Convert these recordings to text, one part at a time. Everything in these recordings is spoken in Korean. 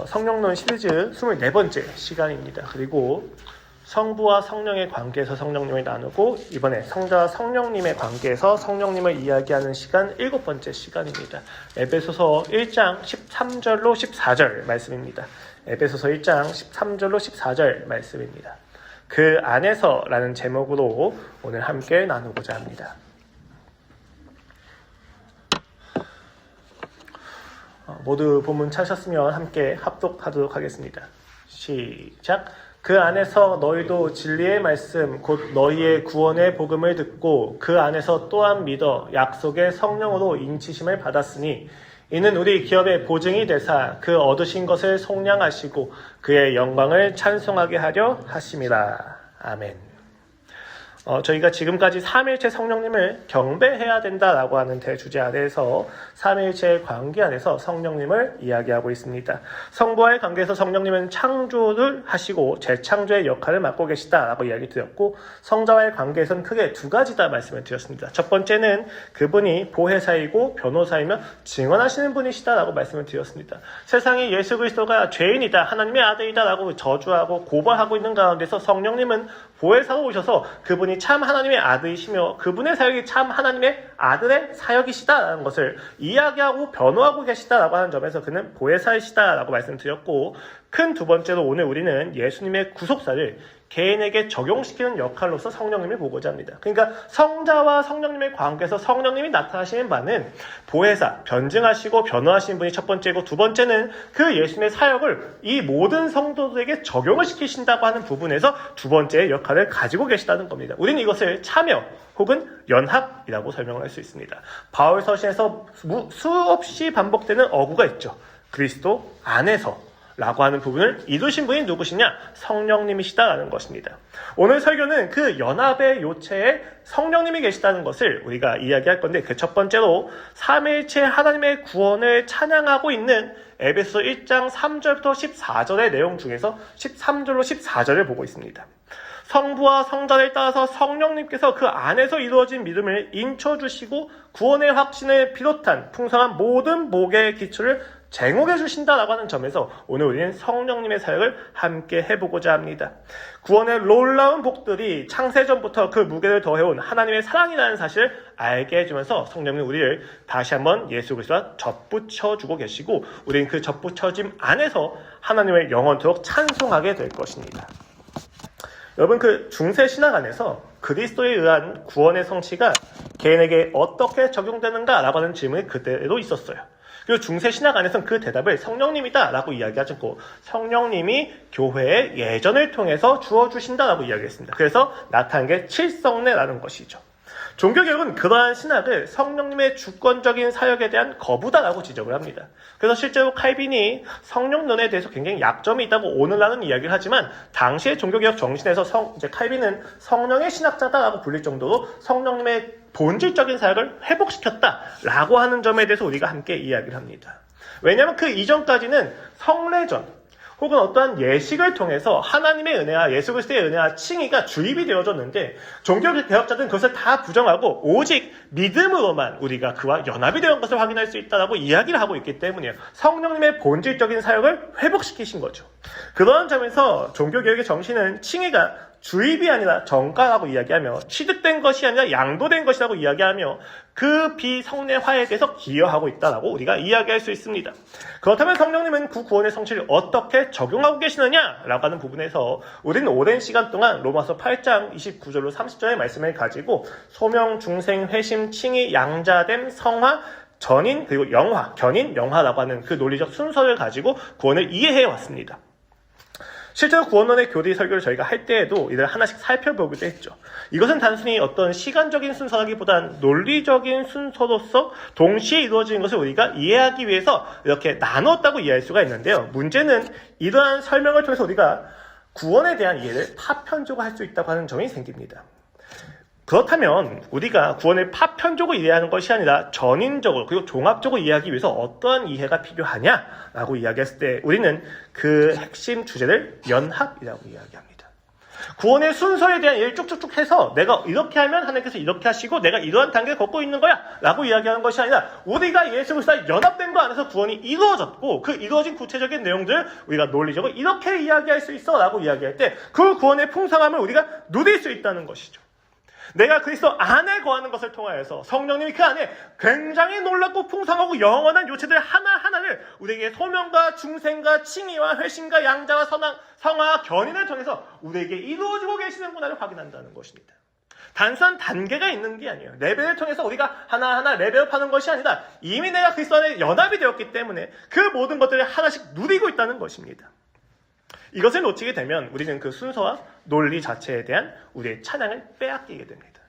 성령론 시리즈 24번째 시간입니다. 그리고 성부와 성령의 관계에서 성령님을 나누고 이번에 성자와 성령님의 관계에서 성령님을 이야기하는 시간 7번째 시간입니다. 에베소서 1장 13절로 14절 말씀입니다. 에베소서 1장 13절로 14절 말씀입니다. 그 안에서 라는 제목으로 오늘 함께 나누고자 합니다. 모두 본문 찾으셨으면 함께 합독하도록 하겠습니다. 시작. 그 안에서 너희도 진리의 말씀 곧 너희의 구원의 복음을 듣고 그 안에서 또한 믿어 약속의 성령으로 인치심을 받았으니 이는 우리 기업의 보증이 되사 그 얻으신 것을 속량하시고 그의 영광을 찬송하게 하려 하심이라. 아멘. 저희가 지금까지 삼위일체 성령님을 경배해야 된다라고 하는 대주제 아래에서 삼위일체의 관계 안에서 성령님을 이야기하고 있습니다. 성부와의 관계에서 성령님은 창조를 하시고 재창조의 역할을 맡고 계시다라고 이야기 드렸고, 성자와의 관계에서는 크게 두 가지다 말씀을 드렸습니다. 첫 번째는 그분이 보혜사이고 변호사이며 증언하시는 분이시다라고 말씀을 드렸습니다. 세상이 예수 그리스도가 죄인이다, 하나님의 아들이다라고 저주하고 고발하고 있는 가운데서 성령님은 보혜사로 오셔서 그분이 참 하나님의 아들이시며 그분의 사역이 참 하나님의 아들의 사역이시다라는 것을 이야기하고 변호하고 계시다라고 하는 점에서 그는 보혜사이시다라고 말씀드렸고, 큰 두 번째로 오늘 우리는 예수님의 구속사를 개인에게 적용시키는 역할로서 성령님을 보고자 합니다. 그러니까 성자와 성령님의 관계에서 성령님이 나타나시는 바는 보혜사, 변증하시고 변호하시는 분이 첫 번째고, 두 번째는 그 예수님의 사역을 이 모든 성도들에게 적용을 시키신다고 하는 부분에서 두 번째의 역할을 가지고 계시다는 겁니다. 우리는 이것을 참여 혹은 연합이라고 설명을 할 수 있습니다. 바울 서신에서 수없이 반복되는 어구가 있죠. 그리스도 안에서 라고 하는 부분을 이루신 분이 누구시냐? 성령님이시다라는 것입니다. 오늘 설교는 그 연합의 요체에 성령님이 계시다는 것을 우리가 이야기할 건데, 그 첫 번째로 삼위일체 하나님의 구원을 찬양하고 있는 에베소서 1장 3절부터 14절의 내용 중에서 13절로 14절을 보고 있습니다. 성부와 성자를 따라서 성령님께서 그 안에서 이루어진 믿음을 인쳐주시고 구원의 확신을 비롯한 풍성한 모든 복의 기초를 쟁옥해 주신다라고 하는 점에서 오늘 우리는 성령님의 사역을 함께 해보고자 합니다. 구원의 놀라운 복들이 창세전부터 그 무게를 더해온 하나님의 사랑이라는 사실을 알게 해주면서 성령님은 우리를 다시 한번 예수 그리스도와 접붙여주고 계시고, 우리는 그 접붙여짐 안에서 하나님을 영원토록 찬송하게 될 것입니다. 여러분, 그 중세신학 안에서 그리스도에 의한 구원의 성취가 개인에게 어떻게 적용되는가라고 하는 질문이 그대로 있었어요. 그리고 중세신학 안에서는 그 대답을 성령님이다 라고 이야기하지 않고 성령님이 교회의 예전을 통해서 주어주신다라고 이야기했습니다. 그래서 나타난 게 칠성례라는 것이죠. 종교개혁은 그러한 신학을 성령님의 주권적인 사역에 대한 거부다라고 지적을 합니다. 그래서 실제로 칼빈이 성령론에 대해서 굉장히 약점이 있다고 오늘날은 이야기를 하지만, 당시의 종교개혁 정신에서 칼빈은 성령의 신학자다라고 불릴 정도로 성령님의 본질적인 사역을 회복시켰다라고 하는 점에 대해서 우리가 함께 이야기를 합니다. 왜냐하면 그 이전까지는 성례전 혹은 어떠한 예식을 통해서 하나님의 은혜와 예수 그리스도의 은혜와 칭의가 주입이 되어졌는데, 종교개혁자들은 그것을 다 부정하고 오직 믿음으로만 우리가 그와 연합이 되는 것을 확인할 수 있다라고 이야기를 하고 있기 때문이에요. 성령님의 본질적인 사역을 회복시키신 거죠. 그런 점에서 종교개혁의 정신은 칭의가 주입이 아니라 정가라고 이야기하며, 취득된 것이 아니라 양도된 것이라고 이야기하며 그 비성례화에 대해서 기여하고 있다라고 우리가 이야기할 수 있습니다. 그렇다면 성령님은 그 구원의 성취를 어떻게 적용하고 계시느냐라고 하는 부분에서 우리는 오랜 시간 동안 로마서 8장 29절로 30절의 말씀을 가지고 소명, 중생, 회심, 칭의, 양자됨, 성화, 전인, 그리고 영화, 견인, 영화라고 하는 그 논리적 순서를 가지고 구원을 이해해 왔습니다. 실제로 구원론의 교리 설교를 저희가 할 때에도 이들 하나씩 살펴보기도 했죠. 이것은 단순히 어떤 시간적인 순서라기보단 논리적인 순서로서 동시에 이루어지는 것을 우리가 이해하기 위해서 이렇게 나눴다고 이해할 수가 있는데요. 문제는 이러한 설명을 통해서 우리가 구원에 대한 이해를 파편적으로 할 수 있다고 하는 점이 생깁니다. 그렇다면 우리가 구원을 파편적으로 이해하는 것이 아니라 전인적으로 그리고 종합적으로 이해하기 위해서 어떠한 이해가 필요하냐라고 이야기했을 때 우리는 그 핵심 주제를 연합이라고 이야기합니다. 구원의 순서에 대한 얘기를 쭉쭉쭉 해서 내가 이렇게 하면 하나님께서 이렇게 하시고 내가 이러한 단계를 걷고 있는 거야 라고 이야기하는 것이 아니라 우리가 예수 그리스도와 연합된 거 안에서 구원이 이루어졌고 그 이루어진 구체적인 내용들을 우리가 논리적으로 이렇게 이야기할 수 있어 라고 이야기할 때 그 구원의 풍성함을 우리가 누릴 수 있다는 것이죠. 내가 그리스도 안에 거하는 것을 통하여서 성령님이 그 안에 굉장히 놀랍고 풍성하고 영원한 요체들 하나하나를 우리에게 소명과 중생과 칭의와 회심과 양자와 성화와 견인을 통해서 우리에게 이루어지고 계시는구나를 확인한다는 것입니다. 단순한 단계가 있는 게 아니에요. 레벨을 통해서 우리가 하나하나 레벨업하는 것이 아니라 이미 내가 그리스도 안에 연합이 되었기 때문에 그 모든 것들을 하나씩 누리고 있다는 것입니다. 이것을 놓치게 되면 우리는 그 순서와 논리 자체에 대한 우리의 찬양을 빼앗기게 됩니다.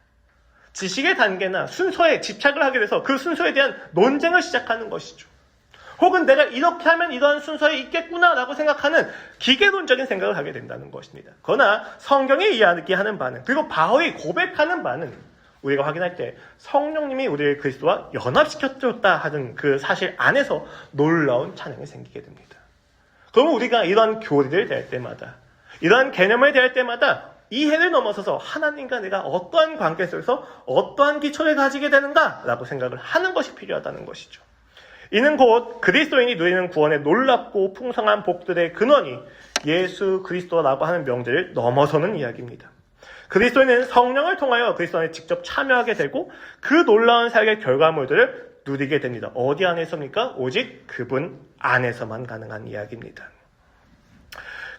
지식의 단계나 순서에 집착을 하게 돼서 그 순서에 대한 논쟁을 시작하는 것이죠. 혹은 내가 이렇게 하면 이러한 순서에 있겠구나라고 생각하는 기계론적인 생각을 하게 된다는 것입니다. 그러나 성경이 이야기하는 바는, 그리고 바울이 고백하는 바는 우리가 확인할 때 성령님이 우리를 그리스도와 연합시켰다 하는 그 사실 안에서 놀라운 찬양이 생기게 됩니다. 그러면 우리가 이런 교리를 대할 때마다, 이러한 개념을 대할 때마다 이해를 넘어서서 하나님과 내가 어떠한 관계 속에서 어떠한 기초를 가지게 되는가라고 생각을 하는 것이 필요하다는 것이죠. 이는 곧 그리스도인이 누리는 구원의 놀랍고 풍성한 복들의 근원이 예수 그리스도라고 하는 명제를 넘어서는 이야기입니다. 그리스도인은 성령을 통하여 그리스도 안에 직접 참여하게 되고 그 놀라운 사역의 결과물들을 누리게 됩니다. 어디 안에서입니까? 오직 그분 안에서만 가능한 이야기입니다.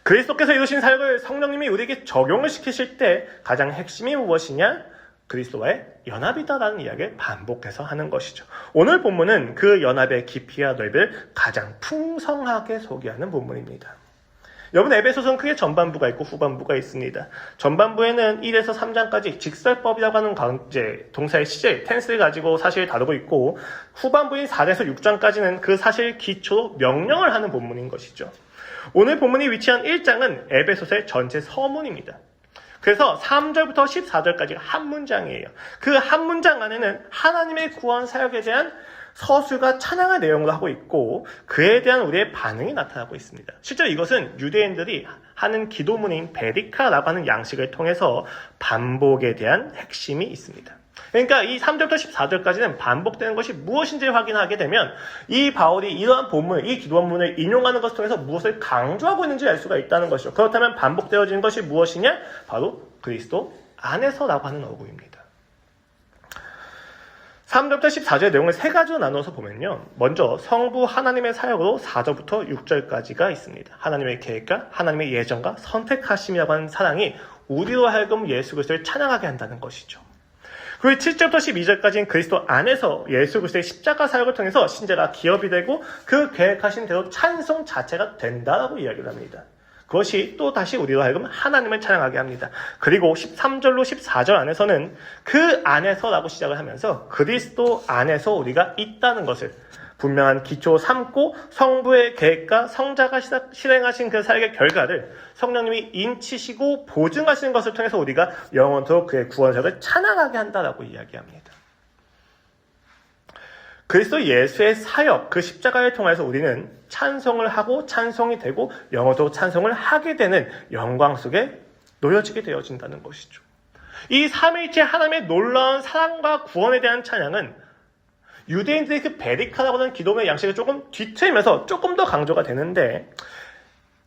그리스도께서 이루신 사역을 성령님이 우리에게 적용을 시키실 때 가장 핵심이 무엇이냐? 그리스도와의 연합이다라는 이야기를 반복해서 하는 것이죠. 오늘 본문은 그 연합의 깊이와 넓이를 가장 풍성하게 소개하는 본문입니다. 여러분, 에베소서는 크게 전반부가 있고 후반부가 있습니다. 전반부에는 1에서 3장까지 직설법이라고 하는 동사의 시제, 텐스를 가지고 사실을 다루고 있고, 후반부인 4에서 6장까지는 그 사실 기초로 명령을 하는 본문인 것이죠. 오늘 본문이 위치한 1장은 에베소서의 전체 서문입니다. 그래서 3절부터 14절까지가 한 문장이에요. 그 한 문장 안에는 하나님의 구원 사역에 대한 서술과 찬양의 내용으로 하고 있고 그에 대한 우리의 반응이 나타나고 있습니다. 실제로 이것은 유대인들이 하는 기도문인 베디카라고 하는 양식을 통해서 반복에 대한 핵심이 있습니다. 그러니까 이 3절부터 14절까지는 반복되는 것이 무엇인지를 확인하게 되면 이 바울이 이러한 본문, 이 기도문을 인용하는 것을 통해서 무엇을 강조하고 있는지 알 수가 있다는 것이죠. 그렇다면 반복되어지는 것이 무엇이냐? 바로 그리스도 안에서라고 하는 어구입니다. 3절부터 14절의 내용을 세 가지로 나눠서 보면요. 먼저 성부 하나님의 사역으로 4절부터 6절까지가 있습니다. 하나님의 계획과 하나님의 예정과 선택하심이라고 하는 사랑이 우리로 하여금 예수 그리스도를 찬양하게 한다는 것이죠. 그리고 7절부터 12절까지는 그리스도 안에서 예수 그리스도의 십자가 사역을 통해서 신자가 기업이 되고 그 계획하신 대로 찬송 자체가 된다라고 이야기를 합니다. 그것이 또 다시 우리로 하여금 하나님을 찬양하게 합니다. 그리고 13절로 14절 안에서는 그 안에서라고 시작을 하면서 그리스도 안에서 우리가 있다는 것을 분명한 기초 삼고 성부의 계획과 성자가 실행하신 그 사역의 결과를 성령님이 인치시고 보증하시는 것을 통해서 우리가 영원토록 그의 구원사역을 찬양하게 한다라고 이야기합니다. 그리스도 예수의 사역, 그 십자가를 통해서 우리는 찬송을 하고 찬송이 되고 영원토록 찬송을 하게 되는 영광 속에 놓여지게 되어진다는 것이죠. 이 삼위일체 하나님의 놀라운 사랑과 구원에 대한 찬양은 유대인들의 그 베디카라고 하는 기도의 양식을 조금 뒤틀면서 조금 더 강조가 되는데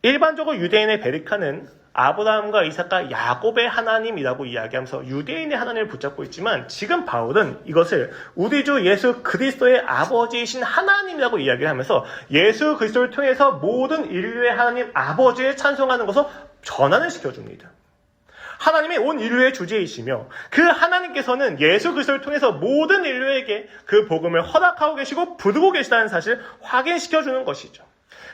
일반적으로 유대인의 베디카는 아브라함과 이삭과 야곱의 하나님이라고 이야기하면서 유대인의 하나님을 붙잡고 있지만 지금 바울은 이것을 우리 주 예수 그리스도의 아버지이신 하나님이라고 이야기를 하면서 예수 그리스도를 통해서 모든 인류의 하나님 아버지를 찬송하는 것을 전환을 시켜줍니다. 하나님이 온 인류의 주제이시며 그 하나님께서는 예수 그리스도를 통해서 모든 인류에게 그 복음을 허락하고 계시고 부르고 계시다는 사실을 확인시켜주는 것이죠.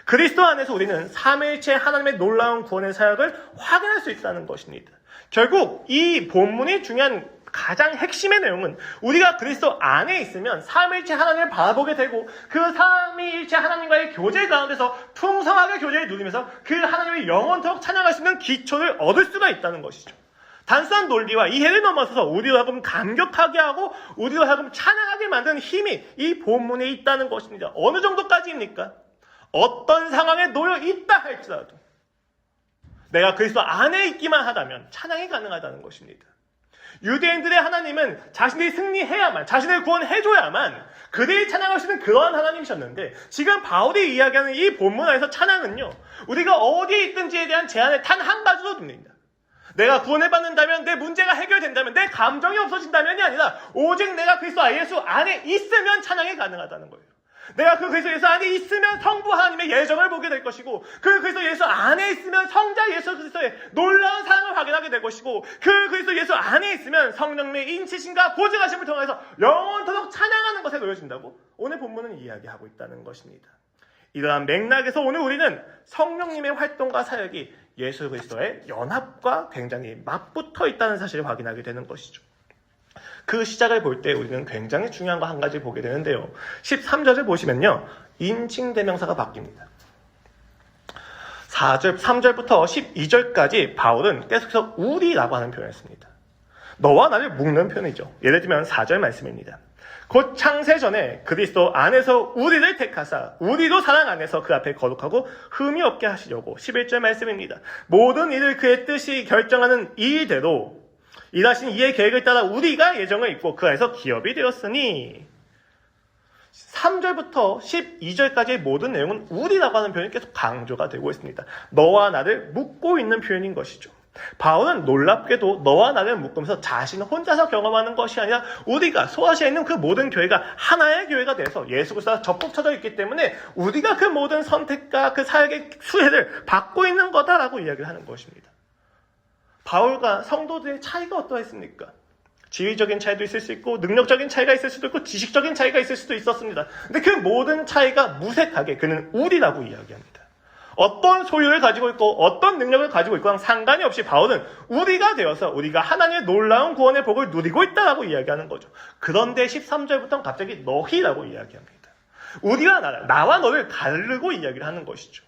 그리스도 안에서 우리는 삼위일체 하나님의 놀라운 구원의 사역을 확인할 수 있다는 것입니다. 결국 이 본문이 중요한 가장 핵심의 내용은 우리가 그리스도 안에 있으면 삼위일체 하나님을 바라보게 되고 그 삼위일체 하나님과의 교제 가운데서 풍성하게 교제를 누리면서 그 하나님의 영원토록 찬양할 수 있는 기초를 얻을 수가 있다는 것이죠. 단순한 논리와 이해를 넘어서서 우리로 하여금 감격하게 하고 우리로 하여금 찬양하게 만드는 힘이 이 본문에 있다는 것입니다. 어느 정도까지입니까? 어떤 상황에 놓여 있다 할지라도 내가 그리스도 안에 있기만 하다면 찬양이 가능하다는 것입니다. 유대인들의 하나님은 자신들이 승리해야만, 자신을 구원해줘야만 그들이 찬양할 수 있는 그러한 하나님이셨는데, 지금 바울이 이야기하는 이 본문 안에서 찬양은요, 우리가 어디에 있든지에 대한 제한을 단 한 가지로 둡니다. 내가 구원을 받는다면, 내 문제가 해결된다면, 내 감정이 없어진다면이 아니라 오직 내가 그리스도 예수 안에 있으면 찬양이 가능하다는 거예요. 내가 그 그리스도 예수 안에 있으면 성부 하나님의 예정을 보게 될 것이고, 그 그리스도 예수 안에 있으면 성자 예수 그리스도의 놀라운 사랑을 확인하게 될 것이고, 그 그리스도 예수 안에 있으면 성령님의 인치심과 보증하심을 통해서 영원토록 찬양하는 것에 놓여진다고 오늘 본문은 이야기하고 있다는 것입니다. 이러한 맥락에서 오늘 우리는 성령님의 활동과 사역이 예수 그리스도의 연합과 굉장히 맞붙어 있다는 사실을 확인하게 되는 것이죠. 그 시작을 볼 때 우리는 굉장히 중요한 거 한 가지 보게 되는데요. 13절을 보시면요, 인칭대명사가 바뀝니다. 3절부터 12절까지 바울은 계속해서 우리라고 하는 표현을 씁니다. 너와 나를 묶는 표현이죠. 예를 들면 4절 말씀입니다. 곧 창세 전에 그리스도 안에서 우리를 택하사 우리도 사랑 안에서 그 앞에 거룩하고 흠이 없게 하시려고. 11절 말씀입니다. 모든 일을 그의 뜻이 결정하는 이대로 일하신 이의 계획을 따라 우리가 예정을 입고 그 안에서 기업이 되었으니. 3절부터 12절까지의 모든 내용은 우리라고 하는 표현이 계속 강조가 되고 있습니다. 너와 나를 묶고 있는 표현인 것이죠. 바울은 놀랍게도 너와 나를 묶으면서 자신 혼자서 경험하는 것이 아니라 우리가 소아시아에 있는 그 모든 교회가 하나의 교회가 돼서 예수 그리스도와 접붙여져 있기 때문에 우리가 그 모든 선택과 그 사역의 수혜를 받고 있는 거다라고 이야기를 하는 것입니다. 바울과 성도들의 차이가 어떠했습니까? 지위적인 차이도 있을 수 있고 능력적인 차이가 있을 수도 있고 지식적인 차이가 있을 수도 있었습니다. 근데 그 모든 차이가 무색하게 그는 우리라고 이야기합니다. 어떤 소유를 가지고 있고 어떤 능력을 가지고 있고랑 상관이 없이 바울은 우리가 되어서 우리가 하나님의 놀라운 구원의 복을 누리고 있다라고 이야기하는 거죠. 그런데 13절부터는 갑자기 너희라고 이야기합니다. 우리가 나와 너를 가르고 이야기를 하는 것이죠.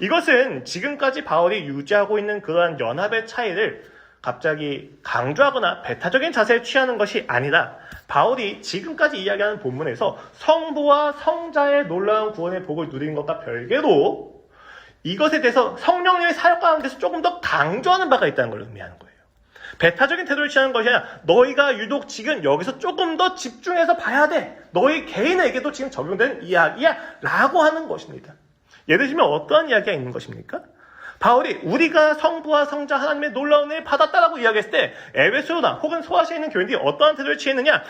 이것은 지금까지 바울이 유지하고 있는 그러한 연합의 차이를 갑자기 강조하거나 배타적인 자세를 취하는 것이 아니라 바울이 지금까지 이야기하는 본문에서 성부와 성자의 놀라운 구원의 복을 누리는 것과 별개로 이것에 대해서 성령님의 사역 가운데서 조금 더 강조하는 바가 있다는 걸 의미하는 거예요. 배타적인 태도를 취하는 것이 아니라 너희가 유독 지금 여기서 조금 더 집중해서 봐야 돼. 너희 개인에게도 지금 적용되는 이야기야 라고 하는 것입니다. 예를 들면 어떠한 이야기가 있는 것입니까? 바울이 우리가 성부와 성자 하나님의 놀라운 은혜를 받았다라고 이야기했을 때 에베소나 혹은 소아시아에 있는 교인들이 어떠한 태도를 취했느냐?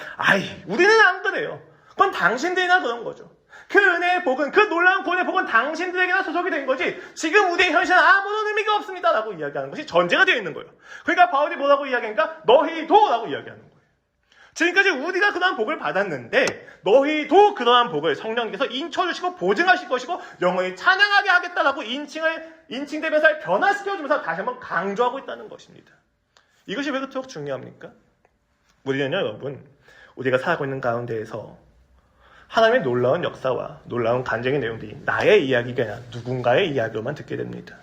우리는 안 그래요. 그건 당신들이나 그런 거죠. 그 은혜의 복은, 그 놀라운 구원의 복은 당신들에게나 소속이 된 거지 지금 우리의 현실은 아무런 의미가 없습니다 라고 이야기하는 것이 전제가 되어 있는 거예요. 그러니까 바울이 뭐라고 이야기하니까 너희도 라고 이야기하는 거예요. 지금까지 우리가 그러한 복을 받았는데 너희도 그러한 복을 성령께서 인쳐주시고 보증하실 것이고 영원히 찬양하게 하겠다라고 인칭대명사를 변화시켜주면서 다시 한번 강조하고 있다는 것입니다. 이것이 왜 그토록 중요합니까? 우리는요, 여러분, 우리가 살고 있는 가운데에서 하나님의 놀라운 역사와 놀라운 간증의 내용들이 나의 이야기가 아니라 누군가의 이야기로만 듣게 됩니다.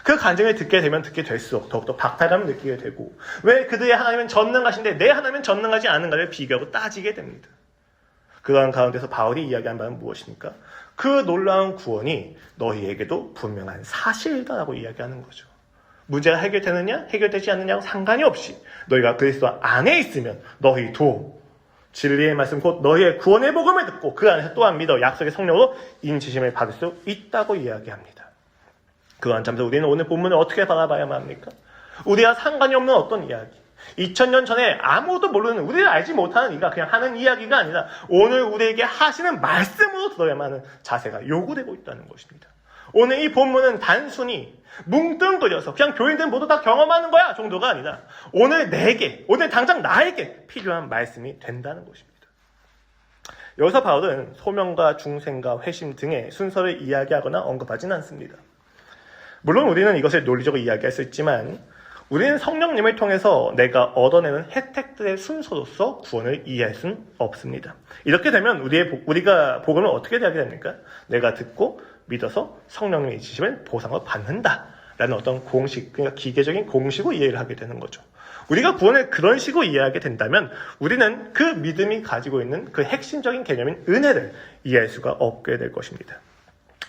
그 간증을 듣게 되면 듣게 될수록 더욱더 박탈감을 느끼게 되고 왜 그들의 하나님은 전능하신데 내 하나님은 전능하지 않은가를 비교하고 따지게 됩니다. 그러한 가운데서 바울이 이야기한 바는 무엇입니까? 그 놀라운 구원이 너희에게도 분명한 사실이다라고 이야기하는 거죠. 문제가 해결되느냐 해결되지 않느냐와 상관이 없이 너희가 그리스도 안에 있으면 너희도 진리의 말씀 곧 너희의 구원의 복음을 듣고 그 안에서 또한 믿어 약속의 성령으로 인치심을 받을 수 있다고 이야기합니다. 그러한 점에서 우리는 오늘 본문을 어떻게 바라봐야만 합니까? 우리와 상관이 없는 어떤 이야기, 2000년 전에 아무도 모르는 우리를 알지 못하는 이가 그냥 하는 이야기가 아니라 오늘 우리에게 하시는 말씀으로 들어야만 하는 자세가 요구되고 있다는 것입니다. 오늘 이 본문은 단순히 뭉뚱그려서 그냥 교인들 모두 다 경험하는 거야 정도가 아니라 오늘 내게, 오늘 당장 나에게 필요한 말씀이 된다는 것입니다. 여기서 바울은 소명과 중생과 회심 등의 순서를 이야기하거나 언급하진 않습니다. 물론 우리는 이것을 논리적으로 이야기할 수 있지만 우리는 성령님을 통해서 내가 얻어내는 혜택들의 순서로서 구원을 이해할 수는 없습니다. 이렇게 되면 우리가 복음을 어떻게 하게 됩니까? 내가 듣고 믿어서 성령님의 지심을 보상을 받는다라는 어떤 공식, 그러니까 기계적인 공식으로 이해를 하게 되는 거죠. 우리가 구원을 그런 식으로 이해하게 된다면 우리는 그 믿음이 가지고 있는 그 핵심적인 개념인 은혜를 이해할 수가 없게 될 것입니다.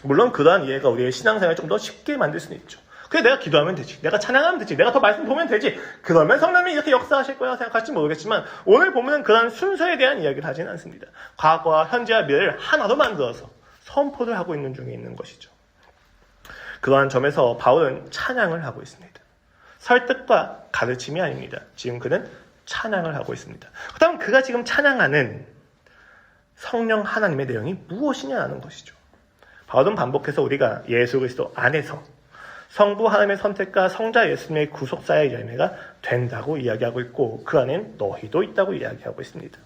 물론 그러한 이해가 우리의 신앙생활을 좀 더 쉽게 만들 수는 있죠. 그래 내가 기도하면 되지. 내가 찬양하면 되지. 내가 더 말씀 보면 되지. 그러면 성령님이 이렇게 역사하실 거야 생각할지 모르겠지만 오늘 보면은 그런 순서에 대한 이야기를 하지는 않습니다. 과거와 현재와 미래를 하나로 만들어서 선포를 하고 있는 중에 있는 것이죠. 그러한 점에서 바울은 찬양을 하고 있습니다. 설득과 가르침이 아닙니다. 지금 그는 찬양을 하고 있습니다. 그다음 그가 지금 찬양하는 성령 하나님의 내용이 무엇이냐는 것이죠. 바울은 반복해서 우리가 예수 그리스도 안에서 성부 하나님의 선택과 성자 예수님의 구속사의 열매가 된다고 이야기하고 있고 그 안엔 너희도 있다고 이야기하고 있습니다.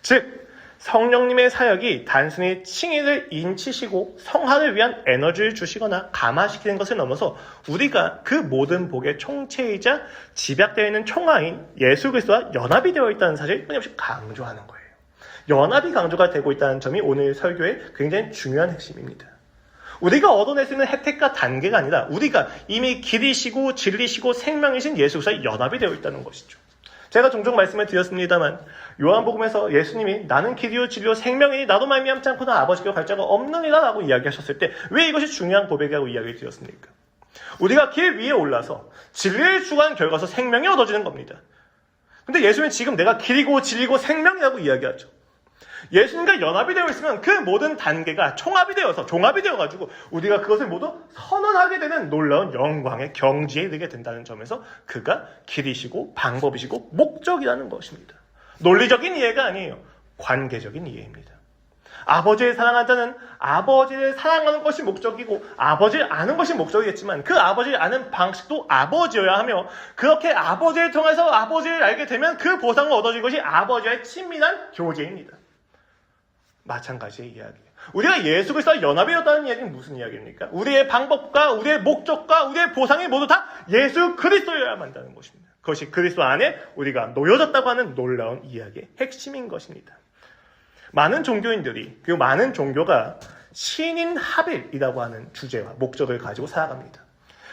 즉 성령님의 사역이 단순히 칭의를 인치시고 성화를 위한 에너지를 주시거나 감화시키는 것을 넘어서 우리가 그 모든 복의 총체이자 집약되어 있는 총화인 예수 그리스도와 연합이 되어 있다는 사실을 끊임없이 강조하는 거예요. 연합이 강조가 되고 있다는 점이 오늘 설교의 굉장히 중요한 핵심입니다. 우리가 얻어낼 수 있는 혜택과 단계가 아니라 우리가 이미 길이시고 진리시고 생명이신 예수 그리스도와 연합이 되어 있다는 것이죠. 제가 종종 말씀을 드렸습니다만 요한복음에서 예수님이 나는 길이요 진리요 생명이니 나도 말미암지 않고는 아버지께로 갈 자가 없느니라 라고 이야기하셨을 때 왜 이것이 중요한 고백이라고 이야기를 드렸습니까? 우리가 길 위에 올라서 진리를 추구한 결과서 생명이 얻어지는 겁니다. 근데 예수님은 지금 내가 길이고 진리고 생명이라고 이야기하죠. 예수님과 연합이 되어 있으면 그 모든 단계가 총합이 되어서 종합이 되어가지고 우리가 그것을 모두 선언하게 되는 놀라운 영광의 경지에 이르게 된다는 점에서 그가 길이시고 방법이시고 목적이라는 것입니다. 논리적인 이해가 아니에요. 관계적인 이해입니다. 아버지를 사랑한 자는 아버지를 사랑하는 것이 목적이고 아버지를 아는 것이 목적이겠지만 그 아버지를 아는 방식도 아버지여야 하며 그렇게 아버지를 통해서 아버지를 알게 되면 그 보상을 얻어질 것이 아버지와의 친밀한 교제입니다. 마찬가지의 이야기예요. 우리가 예수 그리스도와 연합이 되었다는 이야기는 무슨 이야기입니까? 우리의 방법과 우리의 목적과 우리의 보상이 모두 다 예수 그리스도여야만 한다는 것입니다. 그것이 그리스도 안에 우리가 놓여졌다고 하는 놀라운 이야기의 핵심인 것입니다. 많은 종교인들이 그리고 많은 종교가 신인 합일이라고 하는 주제와 목적을 가지고 살아갑니다.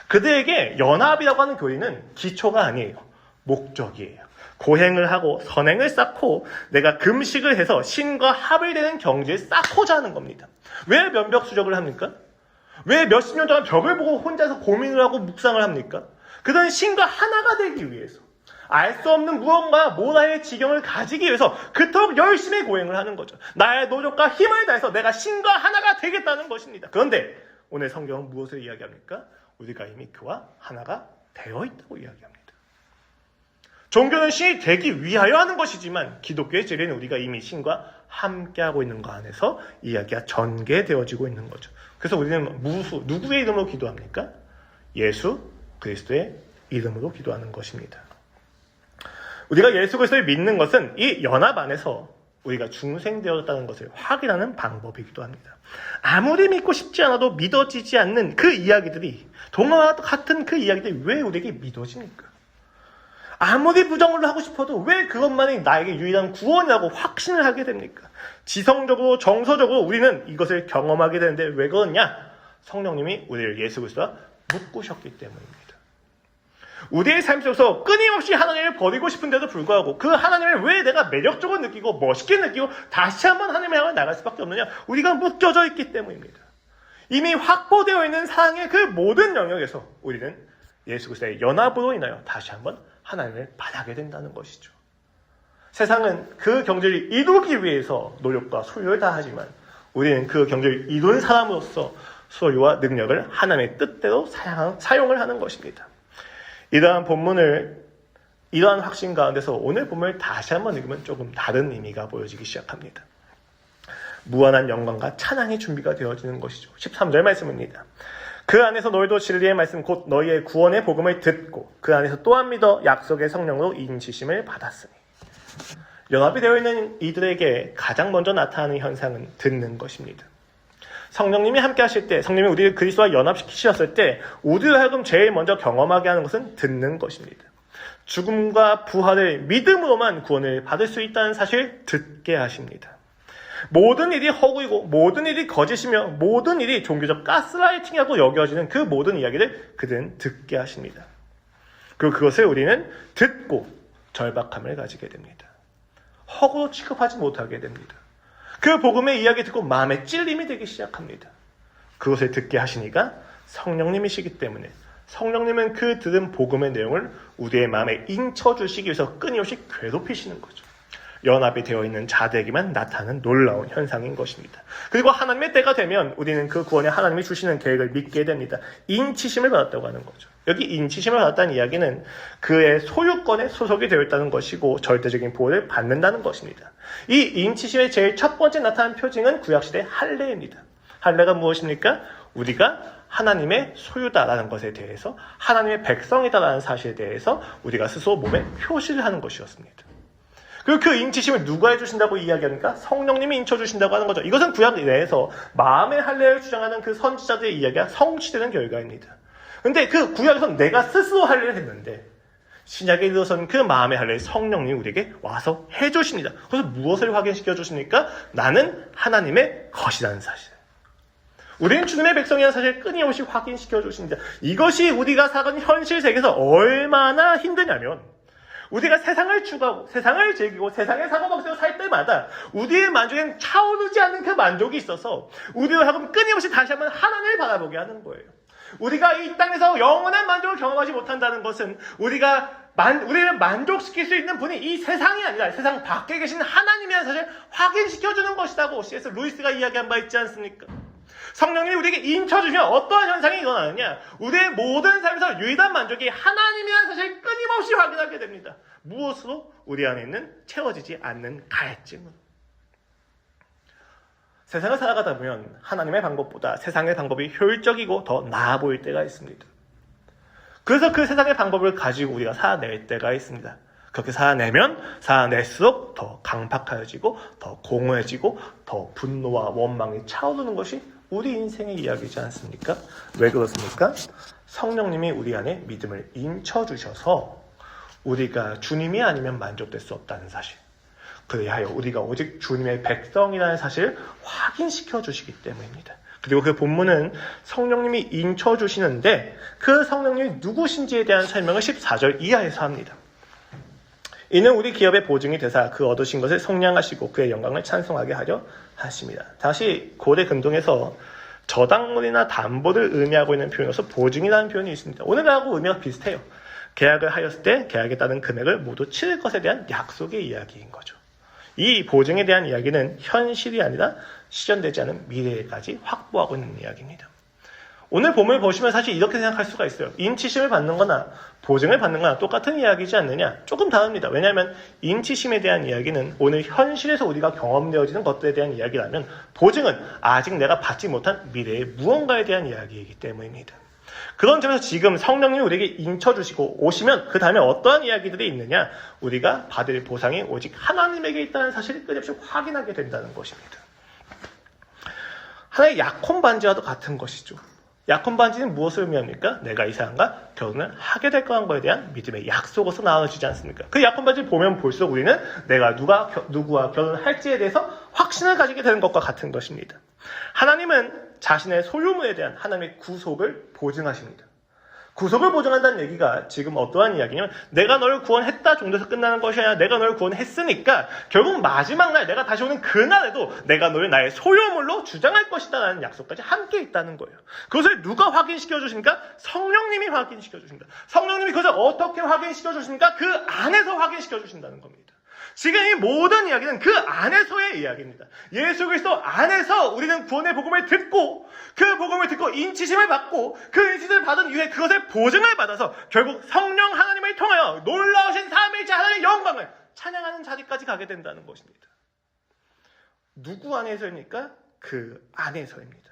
그들에게 연합이라고 하는 교리는 기초가 아니에요. 목적이에요. 고행을 하고 선행을 쌓고 내가 금식을 해서 신과 합일되는 경지를 쌓고자 하는 겁니다. 왜 면벽수적을 합니까? 왜 몇십 년 동안 벽을 보고 혼자서 고민을 하고 묵상을 합니까? 그들은 신과 하나가 되기 위해서 알 수 없는 무언가 모라의 지경을 가지기 위해서 그토록 열심히 고행을 하는 거죠. 나의 노력과 힘을 다해서 내가 신과 하나가 되겠다는 것입니다. 그런데 오늘 성경은 무엇을 이야기합니까? 우리가 이미 그와 하나가 되어 있다고 이야기합니다. 종교는 신이 되기 위하여 하는 것이지만 기독교의 진리는 우리가 이미 신과 함께하고 있는 것 안에서 이야기가 전개되어지고 있는 거죠. 그래서 우리는 누구의 이름으로 기도합니까? 예수 그리스도의 이름으로 기도하는 것입니다. 우리가 예수 그리스도를 믿는 것은 이 연합 안에서 우리가 중생되었다는 것을 확인하는 방법이기도 합니다. 아무리 믿고 싶지 않아도 믿어지지 않는 그 이야기들이 동화와 같은 그 이야기들이 왜 우리에게 믿어집니까? 아무리 부정을 하고 싶어도 왜 그것만이 나에게 유일한 구원이라고 확신을 하게 됩니까? 지성적으로 정서적으로 우리는 이것을 경험하게 되는데 왜 그러냐? 성령님이 우리를 예수 그리스도와 묶으셨기 때문입니다. 우리의 삶 속에서 끊임없이 하나님을 버리고 싶은데도 불구하고 그 하나님을 왜 내가 매력적으로 느끼고 멋있게 느끼고 다시 한번 하나님을 향해 나갈 수밖에 없느냐? 우리가 묶여져 있기 때문입니다. 이미 확보되어 있는 사랑의 그 모든 영역에서 우리는 예수 그리스도의 연합으로 인하여 다시 한번 하나님을 바라게 된다는 것이죠. 세상은 그 경제를 이루기 위해서 노력과 소유를 다하지만 우리는 그 경제를 이룬 사람으로서 소유와 능력을 하나님의 뜻대로 사용을 하는 것입니다. 이러한 본문을 이러한 확신 가운데서 오늘 본문을 다시 한번 읽으면 조금 다른 의미가 보여지기 시작합니다. 무한한 영광과 찬양이 준비가 되어지는 것이죠. 13절 말씀입니다. 그 안에서 너희도 진리의 말씀 곧 너희의 구원의 복음을 듣고 그 안에서 또한 믿어 약속의 성령으로 인치심을 받았으니. 연합이 되어 있는 이들에게 가장 먼저 나타나는 현상은 듣는 것입니다. 성령님이 함께 하실 때, 성령님이 우리를 그리스도와 연합시키셨을 때 우리를 하여금 제일 먼저 경험하게 하는 것은 듣는 것입니다. 죽음과 부활을 믿음으로만 구원을 받을 수 있다는 사실을 듣게 하십니다. 모든 일이 허구이고 모든 일이 거짓이며 모든 일이 종교적 가스라이팅이라고 여겨지는 그 모든 이야기를 그들은 듣게 하십니다. 그리고 그것을 우리는 듣고 절박함을 가지게 됩니다. 허구로 취급하지 못하게 됩니다. 그 복음의 이야기 듣고 마음에 찔림이 되기 시작합니다. 그것을 듣게 하시니까 성령님이시기 때문에 성령님은 그 들은 복음의 내용을 우리의 마음에 인쳐주시기 위해서 끊임없이 괴롭히시는 거죠. 연합이 되어 있는 자들에게만 나타나는 놀라운 현상인 것입니다. 그리고 하나님의 때가 되면 우리는 그 구원에 하나님이 주시는 계획을 믿게 됩니다. 인치심을 받았다고 하는 거죠. 여기 인치심을 받았다는 이야기는 그의 소유권에 소속이 되어 있다는 것이고 절대적인 보호를 받는다는 것입니다. 이 인치심의 제일 첫 번째 나타난 표징은 구약시대 할례입니다. 할례가 무엇입니까? 우리가 하나님의 소유다라는 것에 대해서 하나님의 백성이다라는 사실에 대해서 우리가 스스로 몸에 표시를 하는 것이었습니다. 그리고 그 인치심을 누가 해주신다고 이야기하니까 성령님이 인쳐주신다고 하는 거죠. 이것은 구약 내에서 마음의 할례를 주장하는 그 선지자들의 이야기가 성취되는 결과입니다. 근데 그 구약에서는 내가 스스로 할례를 했는데 신약에 이르러서는 그 마음의 할례를 성령님이 우리에게 와서 해주십니다. 그래서 무엇을 확인시켜 주십니까? 나는 하나님의 것이라는 사실. 우리는 주님의 백성이라는 사실을 끊임없이 확인시켜 주십니다. 이것이 우리가 살아가는 현실 세계에서 얼마나 힘드냐면 우리가 세상을 추구하고 세상을 즐기고 세상의 사고방식으로 살 때마다 우리의 만족에는 차오르지 않는 그 만족이 있어서 우리로 하여금 끊임없이 다시 한번 하나님을 바라보게 하는 거예요. 우리가 이 땅에서 영원한 만족을 경험하지 못한다는 것은 우리를 만족시킬 수 있는 분이 이 세상이 아니라 세상 밖에 계신 하나님이라는 사실을 확인시켜주는 것이라고 C.S. 루이스가 이야기한 바 있지 않습니까? 성령님이 우리에게 인쳐주시면 어떠한 현상이 일어나느냐? 우리의 모든 삶에서 유일한 만족이 하나님이라는 사실을 끊임없이 확인하게 됩니다. 무엇으로? 우리 안에 있는 채워지지 않는 갈증으로. 세상을 살아가다 보면 하나님의 방법보다 세상의 방법이 효율적이고 더 나아 보일 때가 있습니다. 그래서 그 세상의 방법을 가지고 우리가 살아낼 때가 있습니다. 그렇게 살아낼수록 더 강팍하여지고 더 공허해지고 더 분노와 원망이 차오르는 것이 우리 인생의 이야기지 않습니까? 왜 그렇습니까? 성령님이 우리 안에 믿음을 인쳐주셔서 우리가 주님이 아니면 만족될 수 없다는 사실, 그리하여 우리가 오직 주님의 백성이라는 사실을 확인시켜 주시기 때문입니다. 그리고 그 본문은 성령님이 인쳐주시는데 그 성령님이 누구신지에 대한 설명을 14절 이하에서 합니다. 이는 우리 기업의 보증이 되사 그 얻으신 것을 성량하시고 그의 영광을 찬송하게 하려 하십니다. 다시 고대 근동에서 저당물이나 담보를 의미하고 있는 표현으로서 보증이라는 표현이 있습니다. 오늘하고 의미가 비슷해요. 계약을 하였을 때 계약에 따른 금액을 모두 치를 것에 대한 약속의 이야기인 거죠. 이 보증에 대한 이야기는 현실이 아니라 실현되지 않은 미래까지 확보하고 있는 이야기입니다. 오늘 본문을 보시면 사실 이렇게 생각할 수가 있어요. 인치심을 받는 거나 보증을 받는 거나 똑같은 이야기지 않느냐? 조금 다릅니다. 왜냐하면 인치심에 대한 이야기는 오늘 현실에서 우리가 경험되어지는 것들에 대한 이야기라면 보증은 아직 내가 받지 못한 미래의 무언가에 대한 이야기이기 때문입니다. 그런 점에서 지금 성령님이 우리에게 인쳐주시고 오시면 그 다음에 어떠한 이야기들이 있느냐? 우리가 받을 보상이 오직 하나님에게 있다는 사실을 끊임없이 확인하게 된다는 것입니다. 하나의 약혼 반지와도 같은 것이죠. 약혼 반지는 무엇을 의미합니까? 내가 이 사람과 결혼을 하게 될 거란 거에 대한 믿음의 약속으로서 나눠지지 않습니까? 그 약혼 반지를 보면 볼수록 우리는 내가 누구와 결혼할지에 대해서 확신을 가지게 되는 것과 같은 것입니다. 하나님은 자신의 소유물에 대한 하나님의 구속을 보증하십니다. 구속을 보증한다는 얘기가 지금 어떠한 이야기냐면 내가 너를 구원했다 정도에서 끝나는 것이 아니라 내가 너를 구원했으니까 결국 마지막 날 내가 다시 오는 그날에도 내가 너를 나의 소유물로 주장할 것이다 라는 약속까지 함께 있다는 거예요. 그것을 누가 확인시켜 주십니까? 성령님이 확인시켜 주십니다. 성령님이 그것을 어떻게 확인시켜 주십니까? 그 안에서 확인시켜 주신다는 겁니다. 지금 이 모든 이야기는 그 안에서의 이야기입니다. 예수 그리스도 안에서 우리는 구원의 복음을 듣고 그 복음을 듣고 인치심을 받고 그 인치심을 받은 이후에 그것의 보증을 받아서 결국 성령 하나님을 통하여 놀라우신 삼위일체 하나님의 영광을 찬양하는 자리까지 가게 된다는 것입니다. 누구 안에서입니까? 그 안에서입니다.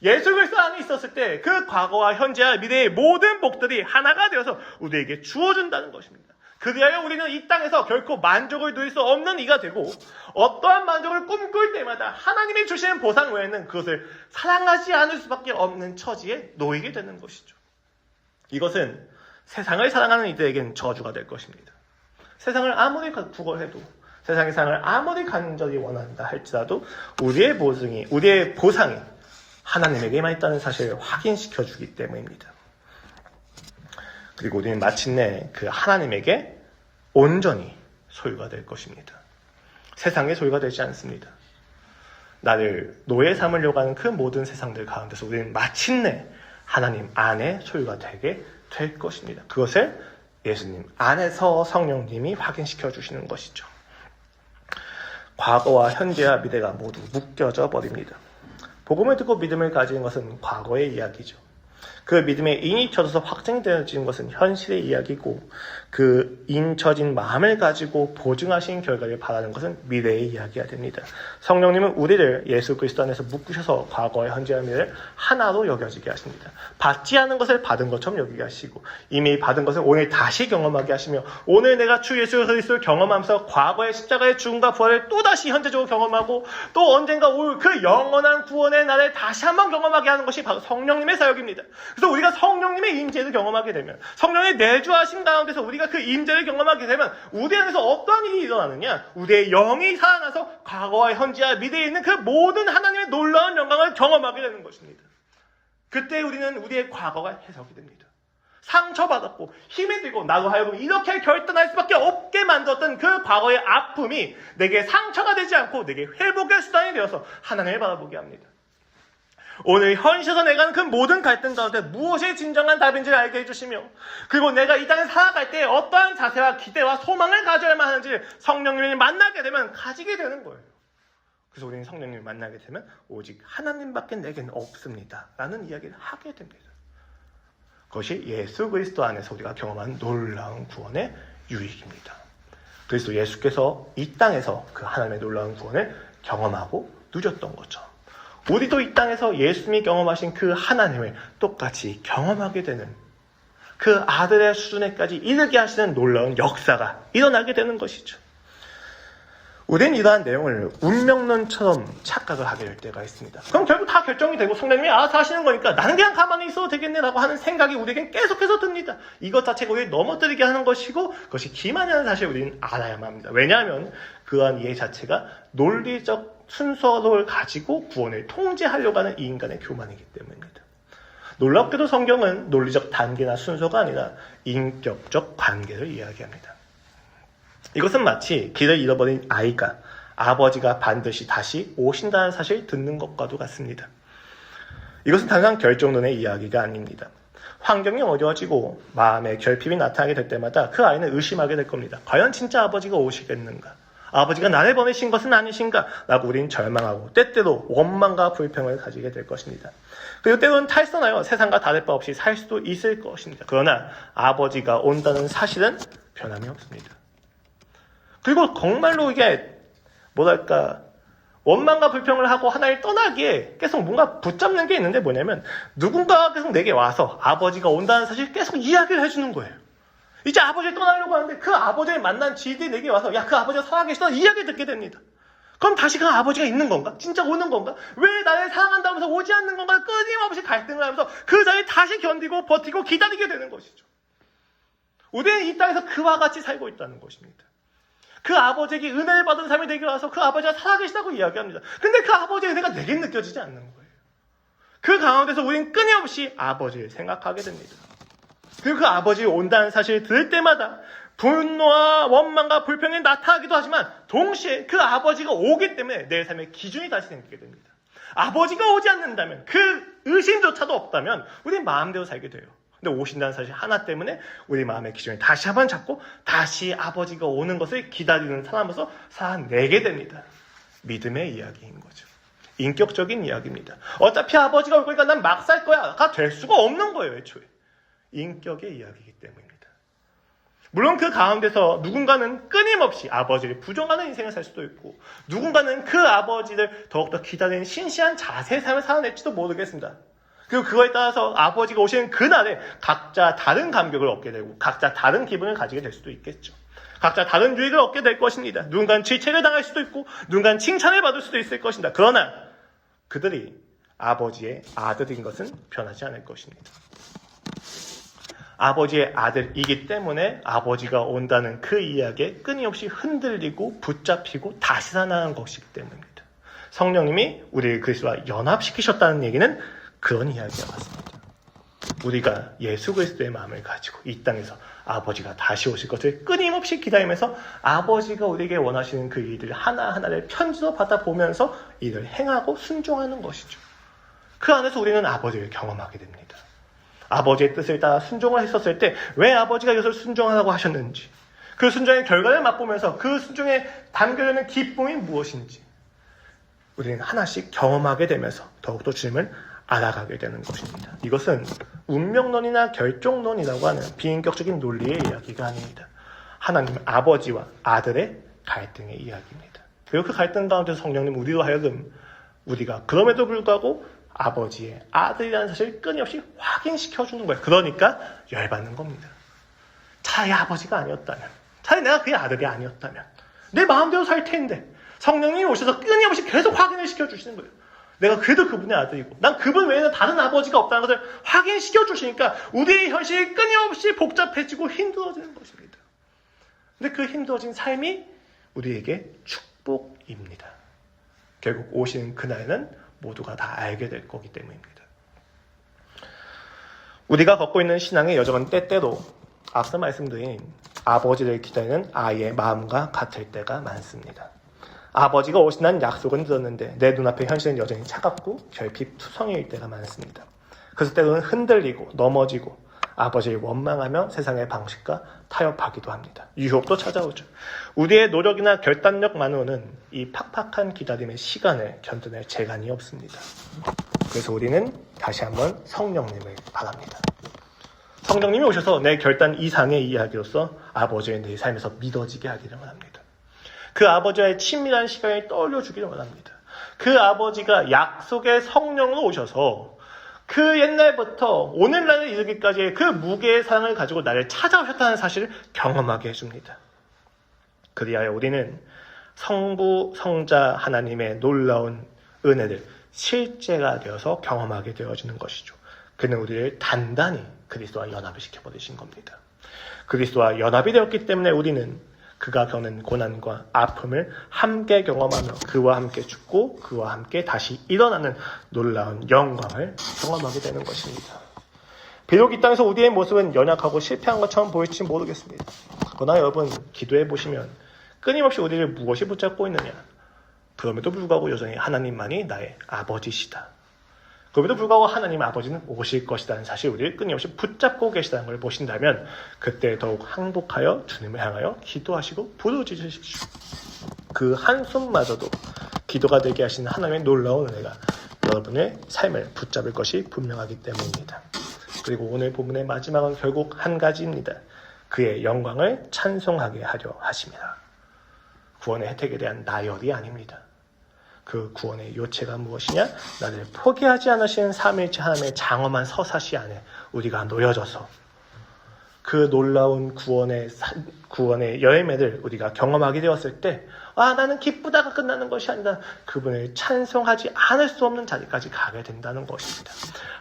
예수 그리스도 안에 있었을 때 그 과거와 현재와 미래의 모든 복들이 하나가 되어서 우리에게 주어진다는 것입니다. 그리하여 우리는 이 땅에서 결코 만족을 누릴 수 없는 이가 되고 어떠한 만족을 꿈꿀 때마다 하나님이 주시는 보상 외에는 그것을 사랑하지 않을 수밖에 없는 처지에 놓이게 되는 것이죠. 이것은 세상을 사랑하는 이들에게는 저주가 될 것입니다. 세상을 아무리 구걸해도 세상의 상을 아무리 간절히 원한다 할지라도 우리의 보상이 하나님에게만 있다는 사실을 확인시켜주기 때문입니다. 그리고 우리는 마침내 그 하나님에게 온전히 소유가 될 것입니다. 세상의 소유가 되지 않습니다. 나를 노예 삼으려고 하는 그 모든 세상들 가운데서 우리는 마침내 하나님 안에 소유가 되게 될 것입니다. 그것을 예수님 안에서 성령님이 확인시켜 주시는 것이죠. 과거와 현재와 미래가 모두 묶여져 버립니다. 복음을 듣고 믿음을 가지는 것은 과거의 이야기죠. 그 믿음에 인이 쳐져서 확증되어지는 것은 현실의 이야기고, 그 인쳐진 마음을 가지고 보증하신 결과를 바라는 것은 미래의 이야기가 됩니다. 성령님은 우리를 예수 그리스도 안에서 묶으셔서 과거와 현재와 미래를 하나로 여겨지게 하십니다. 받지 않은 것을 받은 것처럼 여기게 하시고, 이미 받은 것을 오늘 다시 경험하게 하시며, 오늘 내가 주 예수 그리스도를 경험하면서 과거의 십자가의 죽음과 부활을 또다시 현재적으로 경험하고, 또 언젠가 올 그 영원한 구원의 날을 다시 한번 경험하게 하는 것이 바로 성령님의 사역입니다. 그래서 우리가 성령님의 임재를 경험하게 되면, 성령의 내주하심 가운데서 우리가 그 임재를 경험하게 되면 우리 안에서 어떠한 일이 일어나느냐? 우리의 영이 살아나서 과거와 현재와 미래에 있는 그 모든 하나님의 놀라운 영광을 경험하게 되는 것입니다. 그때 우리는 우리의 과거가 해석이 됩니다. 상처받았고 힘이 들고 나도 하여금 이렇게 결단할 수밖에 없게 만들었던 그 과거의 아픔이 내게 상처가 되지 않고 내게 회복의 수단이 되어서 하나님을 바라보게 합니다. 오늘 현실에서 내가 하는 그 모든 갈등 가운데 무엇이 진정한 답인지를 알게 해주시며, 그리고 내가 이 땅에 살아갈 때 어떠한 자세와 기대와 소망을 가져야만 하는지 성령님을 만나게 되면 가지게 되는 거예요. 그래서 우리는 성령님을 만나게 되면 오직 하나님밖에 내게는 없습니다 라는 이야기를 하게 됩니다. 그것이 예수 그리스도 안에서 우리가 경험한 놀라운 구원의 유익입니다. 그리스도 예수께서 이 땅에서 그 하나님의 놀라운 구원을 경험하고 누렸던 것처럼 우리도 이 땅에서 예수님이 경험하신 그 하나님을 똑같이 경험하게 되는, 그 아들의 수준에까지 이르게 하시는 놀라운 역사가 일어나게 되는 것이죠. 우리는 이러한 내용을 운명론처럼 착각을 하게 될 때가 있습니다. 그럼 결국 다 결정이 되고 성령님이 알아서 하시는 거니까 나는 그냥 가만히 있어도 되겠네라고 하는 생각이 우리에겐 계속해서 듭니다. 이것 자체가 우리를 넘어뜨리게 하는 것이고, 그것이 기만이라는 사실을 우리는 알아야만 합니다. 왜냐하면 그러한 이해 자체가 논리적 순서를 가지고 구원을 통제하려고 하는 이 인간의 교만이기 때문입니다. 놀랍게도 성경은 논리적 단계나 순서가 아니라 인격적 관계를 이야기합니다. 이것은 마치 길을 잃어버린 아이가 아버지가 반드시 다시 오신다는 사실을 듣는 것과도 같습니다. 이것은 단순한 결정론의 이야기가 아닙니다. 환경이 어려워지고 마음의 결핍이 나타나게 될 때마다 그 아이는 의심하게 될 겁니다. 과연 진짜 아버지가 오시겠는가? 아버지가 나를 보내신 것은 아니신가? 라고 우리는 절망하고 때때로 원망과 불평을 가지게 될 것입니다. 그리고 때로는 탈선하여 세상과 다를 바 없이 살 수도 있을 것입니다. 그러나 아버지가 온다는 사실은 변함이 없습니다. 그리고 정말로 이게 뭐랄까 원망과 불평을 하고 하나를 떠나기에 계속 뭔가 붙잡는 게 있는데 뭐냐면, 누군가가 계속 내게 와서 아버지가 온다는 사실을 계속 이야기를 해주는 거예요. 이제 아버지를 떠나려고 하는데 그 아버지를 만난 지들이 내게 와서 야, 그 아버지가 살아계시다 이야기 듣게 됩니다. 그럼 다시 그 아버지가 있는 건가? 진짜 오는 건가? 왜 나를 사랑한다면서 오지 않는 건가? 끊임없이 갈등을 하면서 그 자리를 다시 견디고 버티고 기다리게 되는 것이죠. 우리는 이 땅에서 그와 같이 살고 있다는 것입니다. 그 아버지에게 은혜를 받은 삶이 되기 위해서 그 아버지가 살아계시다고 이야기합니다. 근데 그 아버지의 은혜가 내겐 느껴지지 않는 거예요. 그 가운데서 우리는 끊임없이 아버지를 생각하게 됩니다. 그리고 그 아버지가 온다는 사실을 들을 때마다 분노와 원망과 불평이 나타나기도 하지만, 동시에 그 아버지가 오기 때문에 내 삶의 기준이 다시 생기게 됩니다. 아버지가 오지 않는다면, 그 의심조차도 없다면 우리는 마음대로 살게 돼요. 근데 오신다는 사실 하나 때문에 우리 마음의 기준을 다시 한번 잡고 다시 아버지가 오는 것을 기다리는 사람으로서 살아내게 됩니다. 믿음의 이야기인 거죠. 인격적인 이야기입니다. 어차피 아버지가 올 거니까 난 막 살 거야가 될 수가 없는 거예요. 애초에. 인격의 이야기이기 때문입니다. 물론 그 가운데서 누군가는 끊임없이 아버지를 부정하는 인생을 살 수도 있고, 누군가는 그 아버지를 더욱더 기다리는 신실한 자세의 삶을 살아낼지도 모르겠습니다. 그리고 그거에 따라서 아버지가 오시는 그날에 각자 다른 감격을 얻게 되고 각자 다른 기분을 가지게 될 수도 있겠죠. 각자 다른 유익을 얻게 될 것입니다. 누군가는 질책을 당할 수도 있고 누군가는 칭찬을 받을 수도 있을 것입니다. 그러나 그들이 아버지의 아들인 것은 변하지 않을 것입니다. 아버지의 아들이기 때문에 아버지가 온다는 그 이야기에 끊임없이 흔들리고 붙잡히고 다시 살아나는 것이기 때문입니다. 성령님이 우리를 그리스도와 연합시키셨다는 얘기는 그런 이야기와 같습니다. 우리가 예수 그리스도의 마음을 가지고 이 땅에서 아버지가 다시 오실 것을 끊임없이 기다리면서 아버지가 우리에게 원하시는 그 일들 하나하나를 편지로 받아보면서 이를 행하고 순종하는 것이죠. 그 안에서 우리는 아버지를 경험하게 됩니다. 아버지의 뜻을 따라 순종을 했었을 때 왜 아버지가 이것을 순종하라고 하셨는지, 그 순종의 결과를 맛보면서 그 순종에 담겨져 있는 기쁨이 무엇인지 우리는 하나씩 경험하게 되면서 더욱더 주님을 알아가게 되는 것입니다. 이것은 운명론이나 결정론이라고 하는 비인격적인 논리의 이야기가 아닙니다. 하나님 아버지와 아들의 갈등의 이야기입니다. 그리고 그 갈등 가운데 성령님 우리로 하여금 우리가 그럼에도 불구하고 아버지의 아들이라는 사실을 끊임없이 확인시켜주는 거예요. 그러니까 열받는 겁니다. 차라리 아버지가 아니었다면, 차라리 내가 그의 아들이 아니었다면 내 마음대로 살 텐데 성령님이 오셔서 끊임없이 계속 확인을 시켜주시는 거예요. 내가 그래도 그분의 아들이고 난 그분 외에는 다른 아버지가 없다는 것을 확인시켜 주시니까 우리의 현실이 끊임없이 복잡해지고 힘들어지는 것입니다. 근데 그 힘들어진 삶이 우리에게 축복입니다. 결국 오시는 그날은 모두가 다 알게 될 거기 때문입니다. 우리가 걷고 있는 신앙의 여정은 때때로 앞서 말씀드린 아버지를 기다리는 아이의 마음과 같을 때가 많습니다. 아버지가 오신다는 약속은 들었는데 내 눈앞의 현실은 여전히 차갑고 결핍 투성이일 때가 많습니다. 그래서 때로는 흔들리고 넘어지고 아버지를 원망하며 세상의 방식과 타협하기도 합니다. 유혹도 찾아오죠. 우리의 노력이나 결단력만으로는 이 팍팍한 기다림의 시간을 견뎌낼 재간이 없습니다. 그래서 우리는 다시 한번 성령님을 바랍니다. 성령님이 오셔서 내 결단 이상의 이야기로서 아버지의 내 삶에서 믿어지게 하기를 원합니다. 그 아버지와의 친밀한 시간을 떠올려주기를 원합니다. 그 아버지가 약속의 성령으로 오셔서 그 옛날부터 오늘날에 이르기까지의 그 무게의 사랑을 가지고 나를 찾아오셨다는 사실을 경험하게 해줍니다. 그리하여 우리는 성부, 성자 하나님의 놀라운 은혜를 실제가 되어서 경험하게 되어지는 것이죠. 그는 우리를 단단히 그리스도와 연합을 시켜버리신 겁니다. 그리스도와 연합이 되었기 때문에 우리는 그가 겪는 고난과 아픔을 함께 경험하며 그와 함께 죽고 그와 함께 다시 일어나는 놀라운 영광을 경험하게 되는 것입니다. 비록 이 땅에서 우리의 모습은 연약하고 실패한 것처럼 보일지 모르겠습니다. 그러나 여러분 기도해 보시면 끊임없이 우리를 무엇이 붙잡고 있느냐? 그럼에도 불구하고 여전히 하나님만이 나의 아버지시다. 그럼에도 불구하고 하나님 아버지는 오실 것이라는 사실 우리를 끊임없이 붙잡고 계시다는 걸 보신다면 그때 더욱 항복하여 주님을 향하여 기도하시고 부르짖으십시오. 그 한숨마저도 기도가 되게 하시는 하나님의 놀라운 은혜가 여러분의 삶을 붙잡을 것이 분명하기 때문입니다. 그리고 오늘 본문의 마지막은 결국 한 가지입니다. 그의 영광을 찬송하게 하려 하십니다. 구원의 혜택에 대한 나열이 아닙니다. 그 구원의 요체가 무엇이냐? 나를 포기하지 않으시는 삼위일체 하나님의 장엄한 서사시 안에 우리가 놓여져서 그 놀라운 구원의 열매를 우리가 경험하게 되었을 때 나는 기쁘다가 끝나는 것이 아니라 그분을 찬송하지 않을 수 없는 자리까지 가게 된다는 것입니다.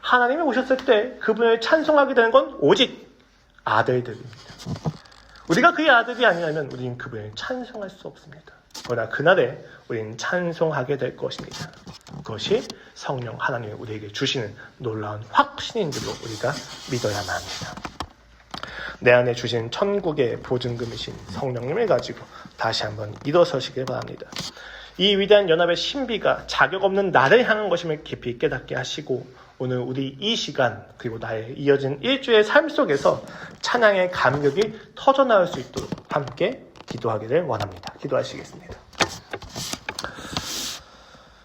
하나님이 오셨을 때 그분을 찬송하게 되는 건 오직 아들들입니다. 우리가 그의 아들이 아니라면 우리는 그분을 찬송할 수 없습니다. 그러나 그날에 우리는 찬송하게 될 것입니다. 그것이 성령 하나님이 우리에게 주시는 놀라운 확신인 줄로 우리가 믿어야만 합니다. 내 안에 주신 천국의 보증금이신 성령님을 가지고 다시 한번 일어서시길 바랍니다. 이 위대한 연합의 신비가 자격 없는 나를 향한 것임을 깊이 깨닫게 하시고 오늘 우리 이 시간 그리고 나의 이어진 일주의 삶 속에서 찬양의 감격이 터져나올 수 있도록 함께 기도하기를 원합니다. 기도하시겠습니다.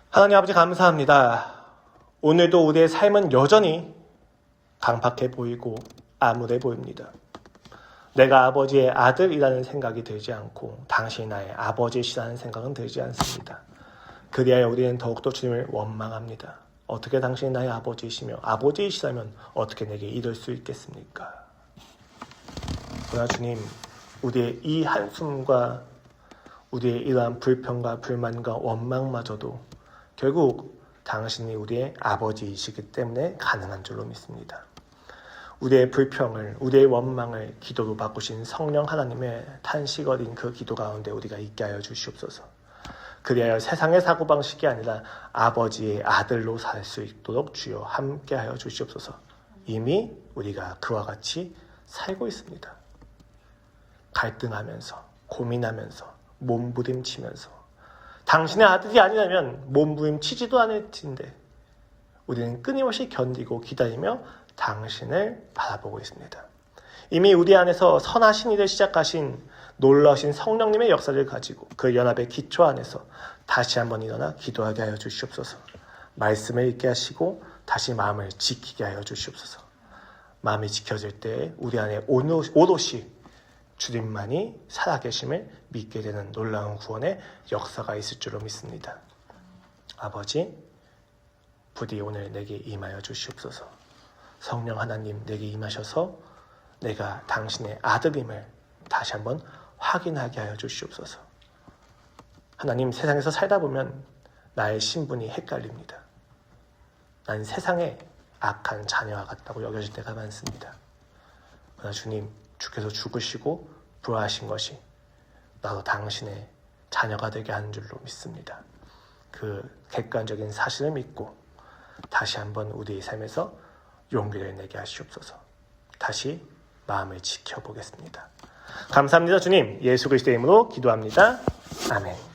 하나님 아버지 감사합니다. 오늘도 우리의 삶은 여전히 강팍해 보이고 암울해 보입니다. 내가 아버지의 아들이라는 생각이 들지 않고 당신이 나의 아버지시라는 생각은 들지 않습니다. 그리하여 우리는 더욱더 주님을 원망합니다. 어떻게 당신이 나의 아버지이시며 아버지이시라면 어떻게 내게 이럴 수 있겠습니까? 그러나 주님, 우리의 이 한숨과 우리의 이러한 불평과 불만과 원망마저도 결국 당신이 우리의 아버지이시기 때문에 가능한 줄로 믿습니다. 우리의 불평을, 우리의 원망을 기도로 바꾸신 성령 하나님의 탄식 어린 그 기도 가운데 우리가 있게 하여 주시옵소서. 그리하여 세상의 사고방식이 아니라 아버지의 아들로 살 수 있도록 주여 함께 하여 주시옵소서. 이미 우리가 그와 같이 살고 있습니다. 갈등하면서, 고민하면서, 몸부림치면서 당신의 아들이 아니라면 몸부림치지도 않을 텐데 우리는 끊임없이 견디고 기다리며 당신을 바라보고 있습니다. 이미 우리 안에서 선하신 일을 시작하신 놀라우신 성령님의 역사를 가지고 그 연합의 기초 안에서 다시 한번 일어나 기도하게 하여 주시옵소서. 말씀을 읽게 하시고 다시 마음을 지키게 하여 주시옵소서. 마음이 지켜질 때 우리 안에 오롯이 주님만이 살아계심을 믿게 되는 놀라운 구원의 역사가 있을 줄로 믿습니다. 아버지, 부디 오늘 내게 임하여 주시옵소서. 성령 하나님 내게 임하셔서 내가 당신의 아들임을 다시 한번 확인하게 하여 주시옵소서. 하나님, 세상에서 살다 보면 나의 신분이 헷갈립니다. 난 세상의 악한 자녀와 같다고 여겨질 때가 많습니다. 그러나 주님, 주께서 죽으시고 부활하신 것이 나도 당신의 자녀가 되게 하는 줄로 믿습니다. 그 객관적인 사실을 믿고 다시 한번 우리의 삶에서 용기를 내게 하시옵소서. 다시 마음을 지켜보겠습니다. 감사합니다. 주님, 예수 그리스도의 이름으로 기도합니다. 아멘.